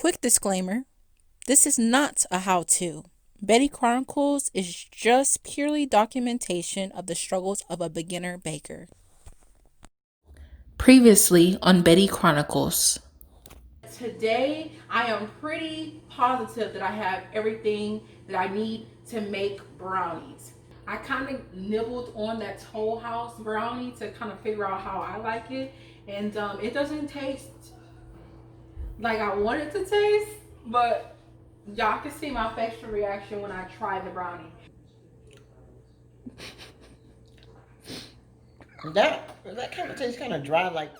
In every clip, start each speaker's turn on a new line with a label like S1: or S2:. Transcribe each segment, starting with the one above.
S1: Quick disclaimer, this is not a how-to. Betty Chronicles is just purely documentation of the struggles of a beginner baker. Previously on Betty Chronicles. Today, I am pretty positive that I have everything that I need to make brownies. I kind of nibbled on that Toll House brownie to kind of figure out how I like it. And it doesn't taste like I want it to taste, but y'all can see my facial reaction when I try the brownie.
S2: That kind of tastes kind of dry, like.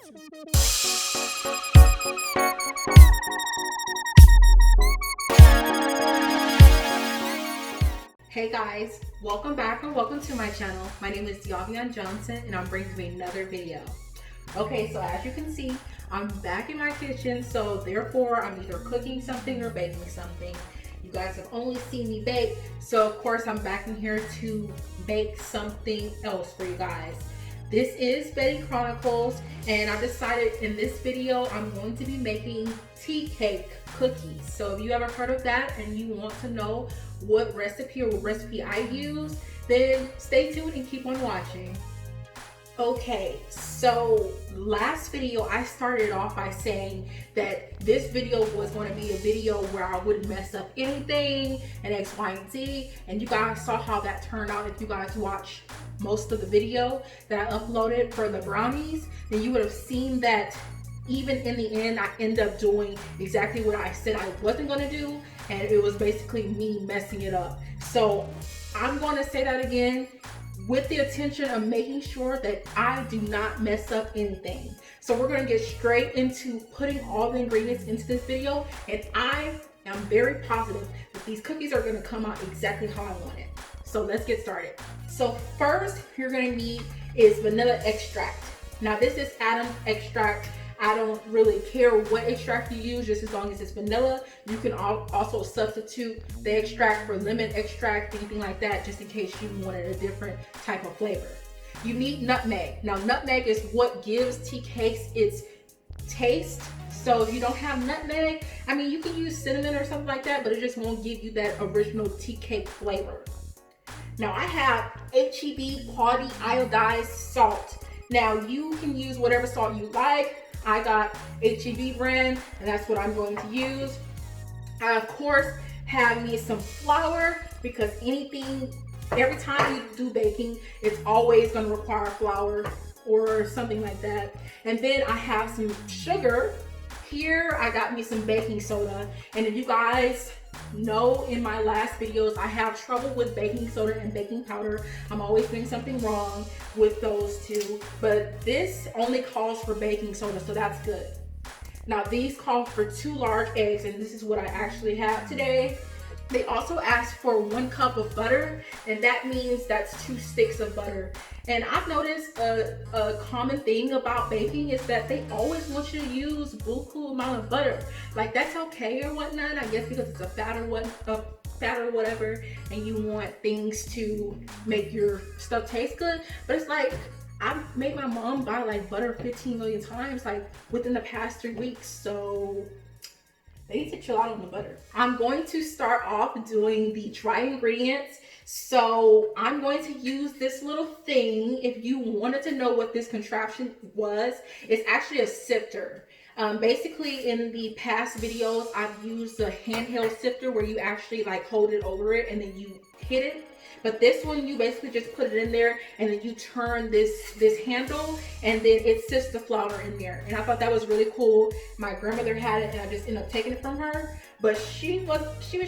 S1: Hey guys, welcome back and welcome to my channel. My name is Yavian Johnson and I'm bringing you another video. Okay, so as you can see, I'm back in my kitchen, so therefore I'm either cooking something or baking something. You guys have only seen me bake, so of course I'm back in here to bake something else for you guys. This is Betty Chronicles, and I decided in this video I'm going to be making tea cake cookies. So if you ever heard of that and you want to know what recipe I use, then stay tuned and keep on watching. Okay, so last video I started off by saying that this video was going to be a video where I wouldn't mess up anything and X, Y, and Z, and you guys saw how that turned out. If you guys watch most of the video that I uploaded for the brownies, then you would have seen that even in the end I end up doing exactly what I said I wasn't going to do, and it was basically me messing it up. So I'm going to say that again, with the intention of making sure that I do not mess up anything. So we're going to get straight into putting all the ingredients into this video, and I am very positive that these cookies are going to come out exactly how I want it. So let's get started. So first you're going to need is vanilla extract. Now this is Adam's extract. I don't really care what extract you use, just as long as it's vanilla. You can also substitute the extract for lemon extract, anything like that, just in case you wanted a different type of flavor. You need nutmeg. Now nutmeg is what gives tea cakes its taste. So if you don't have nutmeg, I mean, you can use cinnamon or something like that, but it just won't give you that original tea cake flavor. Now I have HEB quality iodized salt. Now you can use whatever salt you like. I got HEB brand, and that's what I'm going to use. I of course have me some flour, because every time you do baking, it's always going to require flour or something like that. And then I have some sugar. Here I got me some baking soda, and if you guys know, in my last videos I have trouble with baking soda and baking powder. I'm always doing something wrong with those two, but this only calls for baking soda, so that's good. Now these call for 2 large eggs, and this is what I actually have today. They also ask for 1 cup of butter, and that means that's 2 sticks of butter. And I've noticed a common thing about baking is that they always want you to use buku amount of butter. Like, that's okay or whatnot, I guess, because it's a fat or whatever, and you want things to make your stuff taste good. But it's like, I've made my mom buy like butter 15 million times, like within the past 3 weeks. So they need to chill out on the butter. I'm going to start off doing the dry ingredients. So I'm going to use this little thing. If you wanted to know what this contraption was, it's actually a sifter. Basically in the past videos, I've used a handheld sifter where you actually like hold it over it and then you hit it. But this one, you basically just put it in there and then you turn this handle, and then it sifts the flour in there. And I thought that was really cool. My grandmother had it and I just ended up taking it from her. But she was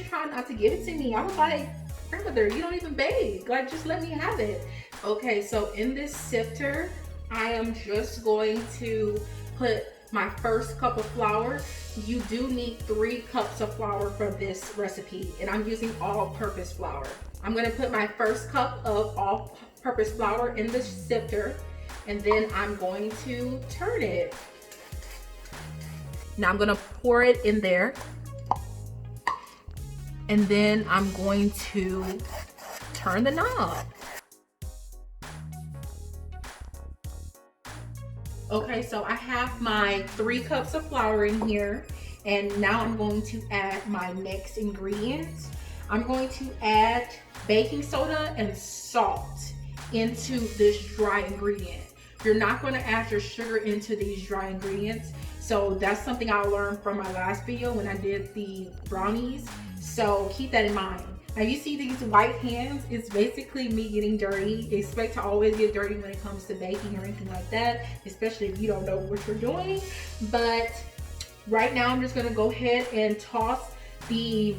S1: trying not to give it to me. I was like, grandmother, you don't even bake. Like, just let me have it. Okay, so in this sifter, I am just going to put my first cup of flour. You do need 3 cups of flour for this recipe, and I'm using all-purpose flour. I'm going to put my first cup of all-purpose flour in the sifter, and then I'm going to turn it. Now I'm going to pour it in there, and then I'm going to turn the knob. Okay, so I have my 3 cups of flour in here, And now I'm going to add my next ingredients. I'm going to add baking soda and salt into this dry ingredient. You're not going to add your sugar into these dry ingredients. So that's something I learned from my last video when I did the brownies. So keep that in mind. Now you see these white hands, it's basically me getting dirty. Expect to always get dirty when it comes to baking or anything like that, especially if you don't know what you're doing. But right now I'm just gonna go ahead and toss the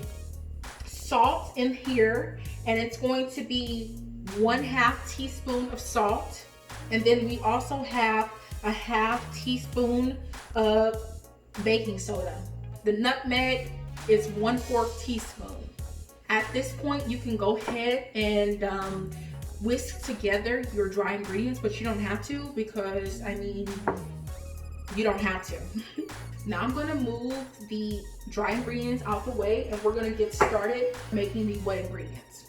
S1: salt in here, and it's going to be 1/2 teaspoon of salt. And then we also have a 1/2 teaspoon of baking soda. The nutmeg is 1/4 teaspoon. At this point, you can go ahead and whisk together your dry ingredients, but you don't have to, because I mean, you don't have to. Now I'm gonna move the dry ingredients out the way, and we're gonna get started making the wet ingredients.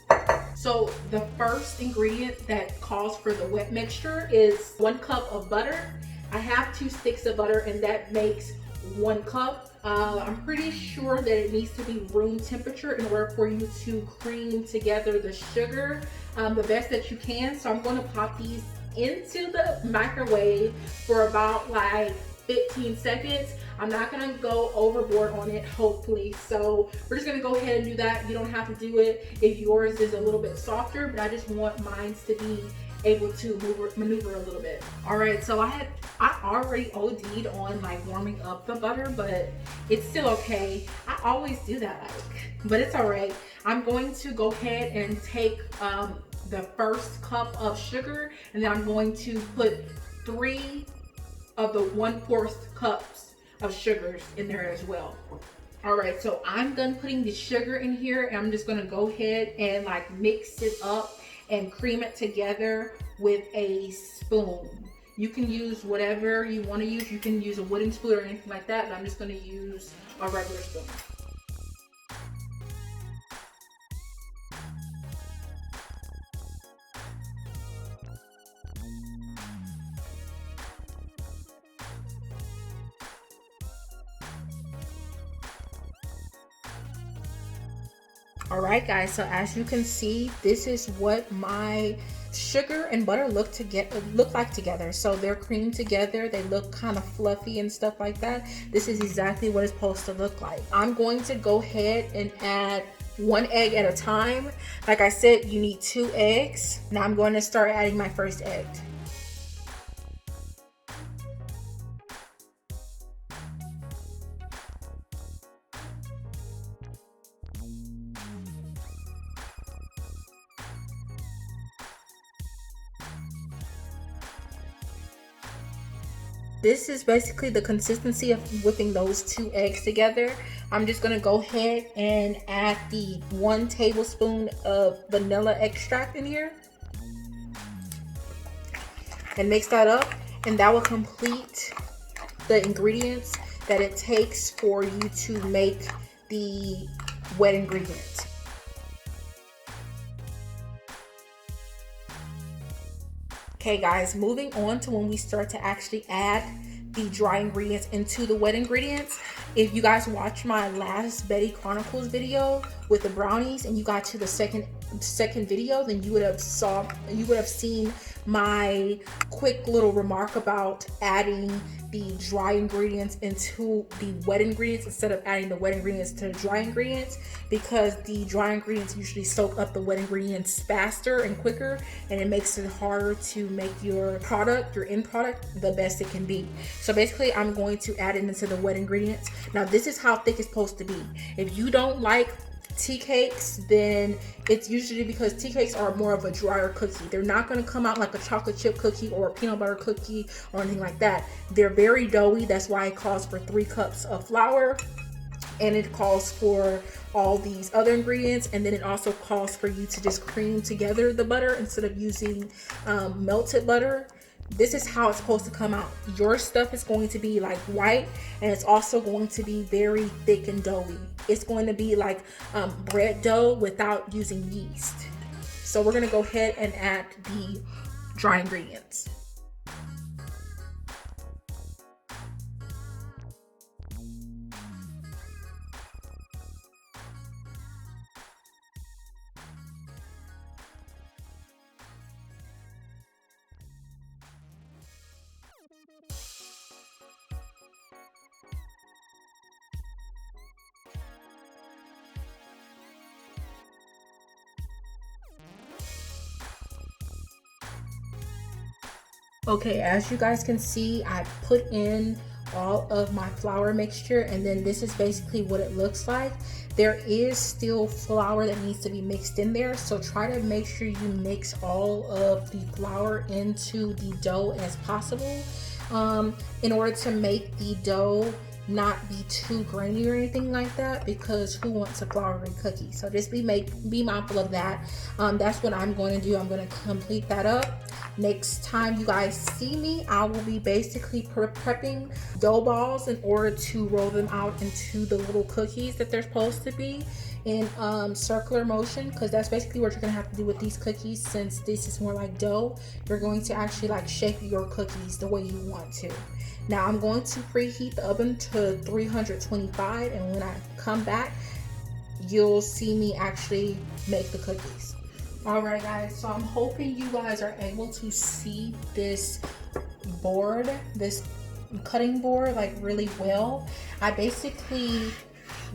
S1: So the first ingredient that calls for the wet mixture is 1 cup of butter. I have 2 sticks of butter, and that makes 1 cup. I'm pretty sure that it needs to be room temperature in order for you to cream together the sugar the best that you can. So I'm going to pop these into the microwave for about like 15 seconds. I'm not going to go overboard on it, hopefully. So we're just going to go ahead and do that. You don't have to do it if yours is a little bit softer, but I just want mine to be able to maneuver a little bit. All right, so I already OD'd on like warming up the butter, but it's still okay. I always do that, but it's all right. I'm going to go ahead and take the first cup of sugar, and then I'm going to put 3 of the 1/4 cups of sugars in there as well. All right, so I'm done putting the sugar in here, and I'm just gonna go ahead and like mix it up and cream it together with a spoon. You can use whatever you want to use. You can use a wooden spoon or anything like that, but I'm just going to use a regular spoon. All right, guys, so as you can see, this is what my sugar and butter look like together. So they're creamed together, they look kind of fluffy and stuff like that. This is exactly what it's supposed to look like. I'm going to go ahead and add 1 egg at a time. Like I said, you need 2 eggs. Now I'm going to start adding my first egg. This is basically the consistency of whipping those 2 eggs together. I'm just gonna go ahead and add the 1 tablespoon of vanilla extract in here and mix that up, and that will complete the ingredients that it takes for you to make the wet ingredients. Okay guys, moving on to when we start to actually add the dry ingredients into the wet ingredients. If you guys watched my last Betty Chronicles video with the brownies and you got to the second video, then you would have seen my quick little remark about adding the dry ingredients into the wet ingredients instead of adding the wet ingredients to the dry ingredients, because the dry ingredients usually soak up the wet ingredients faster and quicker, and it makes it harder to make your end product the best it can be. So basically I'm going to add it into the wet ingredients. Now this is how thick it's supposed to be. If you don't like tea cakes, then it's usually because tea cakes are more of a drier cookie. They're not going to come out like a chocolate chip cookie or a peanut butter cookie or anything like that. They're very doughy. That's why it calls for 3 cups of flour, and it calls for all these other ingredients, and then it also calls for you to just cream together the butter instead of using melted butter. This is how it's supposed to come out. Your stuff is going to be like white, and it's also going to be very thick and doughy. It's going to be like bread dough without using yeast. So we're going to go ahead and add the dry ingredients. Okay, as you guys can see, I put in all of my flour mixture, and then this is basically what it looks like. There is still flour that needs to be mixed in there, so try to make sure you mix all of the flour into the dough as possible, in order to make the dough not be too grainy or anything like that, because who wants a floury cookie? So just be mindful of that. That's what I'm going to do. I'm going to complete that up. Next time you guys see me, I will be basically prepping dough balls in order to roll them out into the little cookies that they're supposed to be in circular motion, because that's basically what you're gonna have to do with these cookies. Since this is more like dough, you're going to actually like shape your cookies the way you want to. Now I'm going to preheat the oven to 325, and when I come back, you'll see me actually make the cookies. All right, guys, so I'm hoping you guys are able to see this board, this cutting board, like really well. I basically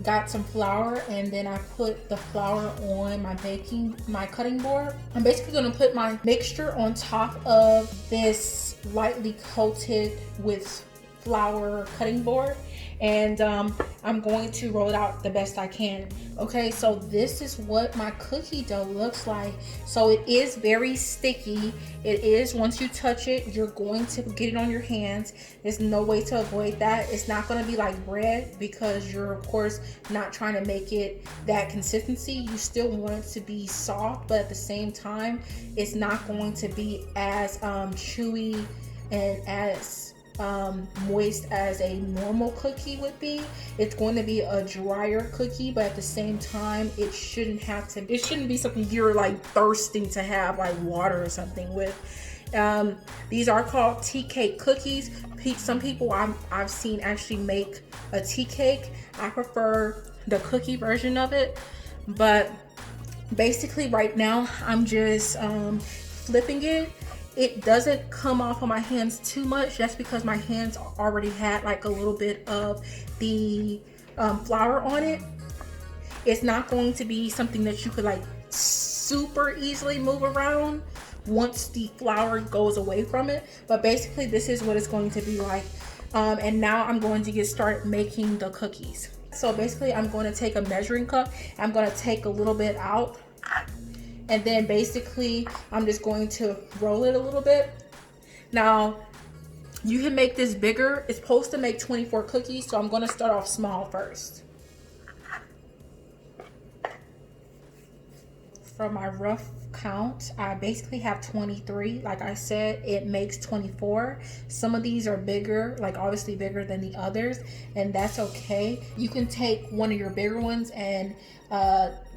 S1: got some flour, and then I put the flour on my cutting board. I'm basically gonna put my mixture on top of this lightly coated with flour cutting board, and I'm going to roll it out the best I can. Okay, so this is what my cookie dough looks like. So it is very sticky. It is, once you touch it, you're going to get it on your hands. There's no way to avoid that. It's not going to be like bread, because you're of course not trying to make it that consistency. You still want it to be soft, but at the same time, it's not going to be as chewy and as moist as a normal cookie would be. It's going to be a drier cookie, but at the same time, it shouldn't be something you're like thirsting to have like water or something with. These are called Teacake cookies. Some people I've seen actually make a tea cake. I prefer the cookie version of it, but basically right now I'm just flipping it. It doesn't come off of my hands too much. That's because my hands already had like a little bit of the flour on it. It's not going to be something that you could like super easily move around once the flour goes away from it. But basically this is what it's going to be like. And now I'm going to get started making the cookies. So basically I'm going to take a measuring cup. I'm going to take a little bit out, and then basically I'm just going to roll it a little bit. Now you can make this bigger. It's supposed to make 24 cookies, so I'm going to start off small first. For my rough count, I basically have 23. Like I said, it makes 24. Some of these are bigger, like obviously bigger than the others, and that's okay. You can take one of your bigger ones and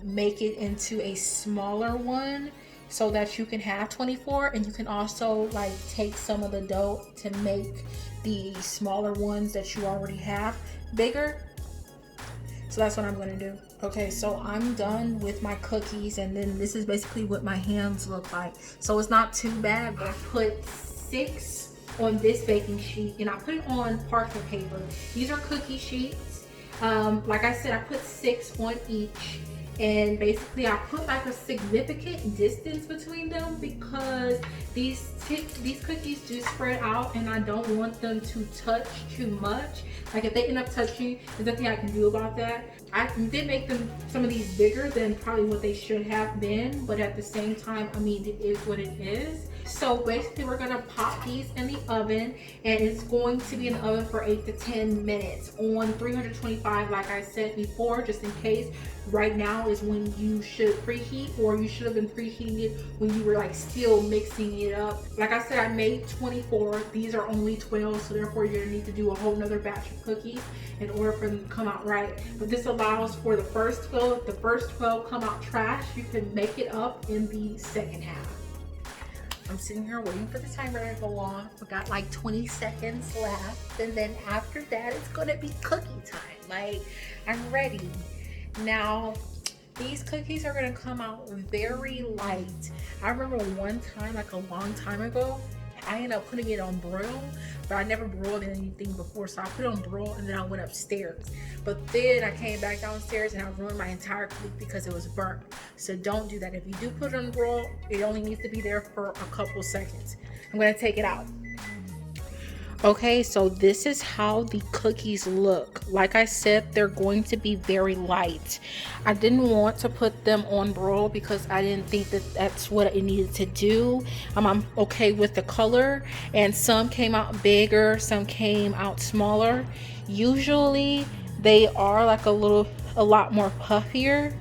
S1: make it into a smaller one so that you can have 24, and you can also like take some of the dough to make the smaller ones that you already have bigger. So that's what I'm going to do. Okay, so I'm done with my cookies, and then this is basically what my hands look like. So it's not too bad, but I put 6 on this baking sheet, and I put it on parchment paper. These are cookie sheets. Like I said, I put 6 on each, and basically I put like a significant distance between them because these cookies do spread out, and I don't want them to touch too much. Like if they end up touching, there's nothing I can do about that. I did make them, some of these, bigger than probably what they should have been, but at the same time, I mean, it is what it is. So basically we're gonna pop these in the oven, and it's going to be in the oven for 8 to 10 minutes on 325, like I said before, just in case. Right now is when you should preheat, or you should have been preheating it when you were like still mixing it up. Like I said, I made 24. These are only 12, so therefore you're gonna need to do a whole nother batch of cookies in order for them to come out right. But this allows for the first 12. If the first 12 come out trash, you can make it up in the second half. I'm sitting here waiting for the timer to go on. We got like 20 seconds left, and then after that it's gonna be cookie time. Like, I'm ready. Now these cookies are gonna come out very light. I remember one time, like a long time ago, I ended up putting it on broil, but I never broiled anything before, so I put it on broil and then I went upstairs. But then I came back downstairs and I ruined my entire cake because it was burnt. So don't do that. If you do put it on broil, it only needs to be there for a couple seconds. I'm gonna take it out. Okay, so this is how the cookies look. Like I said, they're going to be very light. I didn't want to put them on broil because I didn't think that that's what it needed to do. I'm okay with the color, and some came out bigger, some came out smaller. Usually they are like a lot more puffier,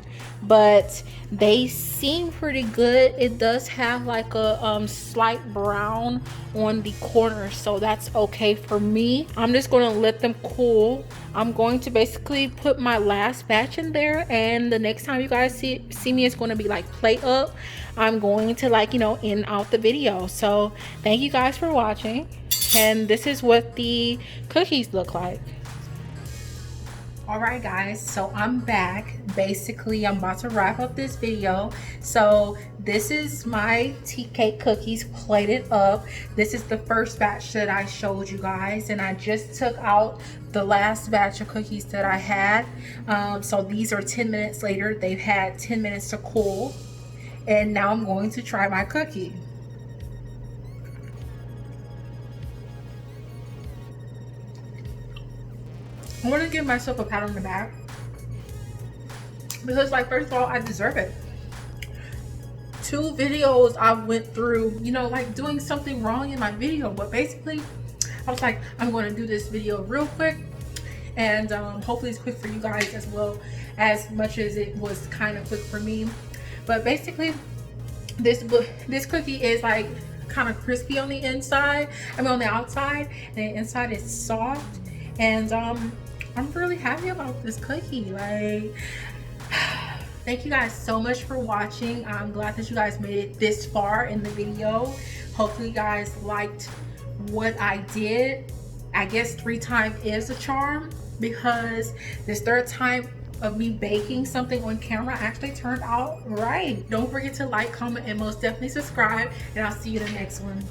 S1: but they seem pretty good. It does have like a slight brown on the corners, so that's okay for me. I'm just going to let them cool. I'm going to basically put my last batch in there, and the next time you guys see me, it's going to be like plate up. I'm going to, like, you know, end out the video. So thank you guys for watching, and this is what the cookies look like. Alright guys, so I'm back. Basically, I'm about to wrap up this video. So this is my tea cake cookies plated up. This is the first batch that I showed you guys, and I just took out the last batch of cookies that I had. So these are 10 minutes later. They've had 10 minutes to cool, and now I'm going to try my cookie. I want to give myself a pat on the back because, like, first of all, I deserve it. 2 videos I went through, you know, like doing something wrong in my video, but basically I was like, I'm going to do this video real quick, and hopefully it's quick for you guys as well, as much as it was kind of quick for me. But basically this cookie is like kind of crispy on the inside, I mean on the outside, and the inside is soft, and I'm really happy about this cookie. Like, thank you guys so much for watching. I'm glad that you guys made it this far in the video. Hopefully you guys liked what I did. I guess 3 times is a charm, because this 3rd time of me baking something on camera actually turned out right. Don't forget to like, comment, and most definitely subscribe, and I'll see you in the next one.